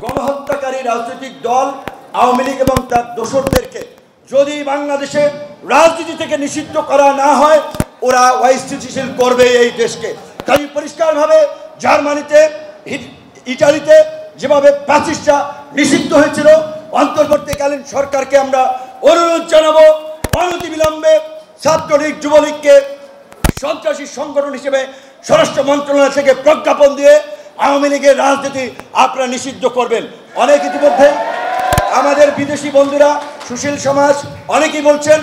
গণহত্যাকারী রাজনৈতিক দল আওয়ামী লীগ এবং তার দোসরদেরকে যদি বাংলাদেশে রাজনীতি থেকে নিষিদ্ধ করা না হয়, ওরা অস্থিতিশীল করবে এই দেশকে। তাই পরিষ্কারভাবে জার্মানিতে, ইটালিতে যেভাবে ফ্যাসিস্টরা নিষিদ্ধ হয়েছিল, অন্তর্বর্তীকালীন সরকারকে আমরা অনুরোধ জানাবো অনতিবিলম্বে ছাত্রলীগ যুবলীগকে সন্ত্রাসী সংগঠন হিসেবে স্বরাষ্ট্র মন্ত্রণালয় থেকে প্রজ্ঞাপন দিয়ে আওয়ামী লীগের রাজনীতি আপনারা নিষিদ্ধ করবেন। অনেক ইতিমধ্যে আমাদের বিদেশি বন্ধুরা, সুশীল সমাজ অনেকেই বলছেন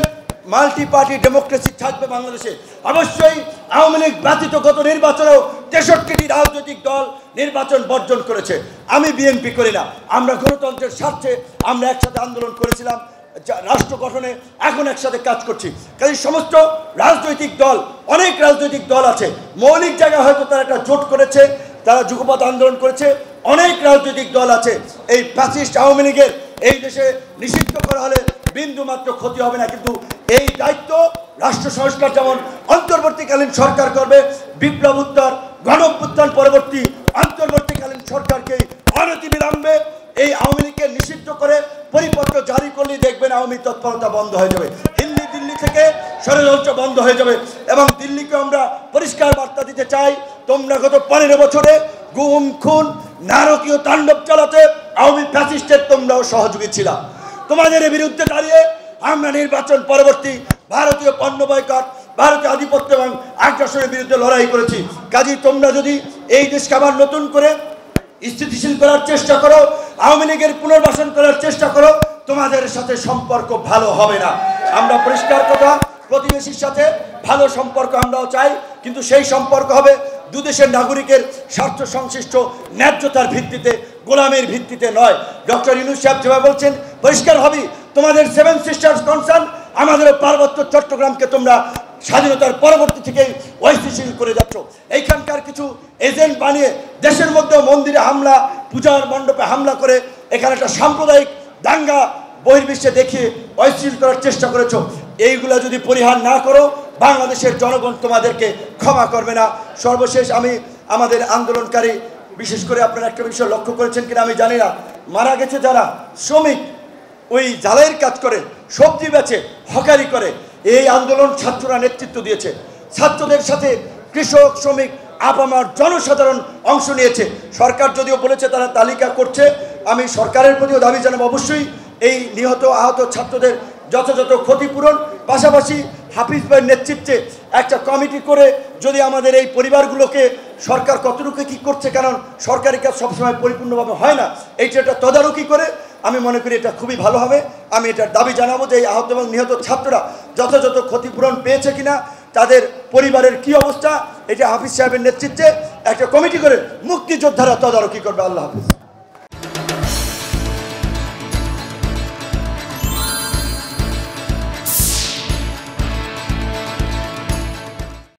মাল্টি পার্টি ডেমোক্রেসি থাকবে বাংলাদেশে। অবশ্যই আওয়ামী লীগ ব্যতীত গত নির্বাচনেও 63টি রাজনৈতিক দল নির্বাচন বর্জন করেছে। আমি বিএনপি করি না, আমরা গণতন্ত্রের স্বার্থে আমরা একসাথে আন্দোলন করেছিলাম, রাষ্ট্র গঠনে এখন একসাথে কাজ করছি। কাজে সমস্ত রাজনৈতিক দল, অনেক রাজনৈতিক দল আছে, মৌলিক জায়গায় হয়তো তারা একটা জোট করেছে, তারা যুগপৎ আন্দোলন করেছে, অনেক রাজনৈতিক দল আছে। এই ফ্যাসিস্ট আওয়ামী লীগের এই দেশে নিষিদ্ধ করা হলে বিন্দু মাত্র ক্ষতি হবে না, কিন্তু এই দায়িত্ব রাষ্ট্র সংস্কার যেমন অন্তর্বর্তীকালীন সরকার করবে, বিপ্লব উত্তর গণ অভ্যুত্থান পরবর্তী অন্তর্বর্তীকালীন সরকারকে অনতিবিলম্বে এই আওয়ামী লীগকে নিষিদ্ধ করে পরিপত্র জারি করলেই দেখবেন আওয়ামী তৎপরতা বন্ধ হয়ে যাবে, দিল্লি থেকে ষড়যন্ত্র বন্ধ হয়ে যাবে। এবং দিল্লিকে আমরা পরিষ্কার বার্তা দিতে চাই, তোমরা গত 15 বছরে গুম খুন নারকীয় তাণ্ডব চালাতে আওয়ামী ফ্যাসিস্টের তোমরাও সহযোগী ছিল। তোমাদের বিরুদ্ধে দাঁড়িয়ে আমরা নির্বাচন পরবর্তী ভারতীয় পণ্য বয়কট, ভারতীয় আধিপত্য এবং আগ্রাসনের বিরুদ্ধে লড়াই করেছি। কাজী তোমরা যদি এই দেশকে আবার নতুন করে স্থিতিশীল করার চেষ্টা করো, আওয়ামী লীগের পুনর্বাসন করার চেষ্টা করো, তোমাদের সাথে সম্পর্ক ভালো হবে না। আমরা পরিষ্কার কথা, প্রতিবেশীর সাথে ভালো সম্পর্ক আমরাও চাই, কিন্তু সেই সম্পর্ক হবে দুদেশের নাগরিকের স্বার্থ সংশ্লিষ্ট ন্যায্যতার ভিত্তিতে, গোলামের ভিত্তিতে নয়। ডক্টর ইউনূস সাহেব যেভাবে বলছেন পরিষ্কার হবে, তোমাদের 7 সিস্টার্স কনসার্ন, আমাদেরও পার্বত্য চট্টগ্রামকে তোমরা স্বাধীনতার পরবর্তী থেকেই অস্থিতিশীল করে যাচ্ছ। এইখানকার কিছু এজেন্ট বানিয়ে দেশের মধ্যেও মন্দিরে হামলা, পূজার মণ্ডপে হামলা করে এখানে একটা সাম্প্রদায়িক দাঙ্গা বহির্বিশ্বে দেখিয়ে অস্থিতিশীল করার চেষ্টা করেছো। এইগুলা যদি পরিহার না করো, বাংলাদেশের জনগণ তোমাদেরকে ক্ষমা করবে না। সর্বশেষ আমি আমাদের আন্দোলনকারী, বিশেষ করে আপনারা একটা বিষয় লক্ষ্য করেছেন কিনা আমি জানি না, মারা গেছে যারা শ্রমিক, ওই ঝালাইয়ের কাজ করে, সবজি বেচে, হকারি করে, এই আন্দোলন ছাত্ররা নেতৃত্ব দিয়েছে। ছাত্রদের সাথে কৃষক, শ্রমিক, আপামার জনসাধারণ অংশ নিয়েছে। সরকার যদিও বলেছে তারা তালিকা করছে, আমি সরকারের প্রতিও দাবি জানাবো অবশ্যই এই নিহত আহত ছাত্রদের যথাযথ ক্ষতিপূরণ, পাশাপাশি হাফিজ ভাইয়ের নেতৃত্বে একটা কমিটি করে যদি আমাদের এই পরিবারগুলোকে সরকার কতটুকু কী করছে, কারণ সরকারি কাজ সবসময় পরিপূর্ণভাবে হয় না, এইটা একটা তদারকি করে আমি মনে করি এটা খুবই ভালো হবে। আমি এটার দাবি জানাবো যে এই আহত এবং নিহত ছাত্ররা যথাযথ ক্ষতিপূরণ পেয়েছে কিনা, তাদের পরিবারের কি অবস্থা, এটা হাফিজ সাহেবের নেতৃত্বে একটা কমিটি করে মুক্তিযোদ্ধারা তদারকি করবে। আল্লাহ হাফিজ।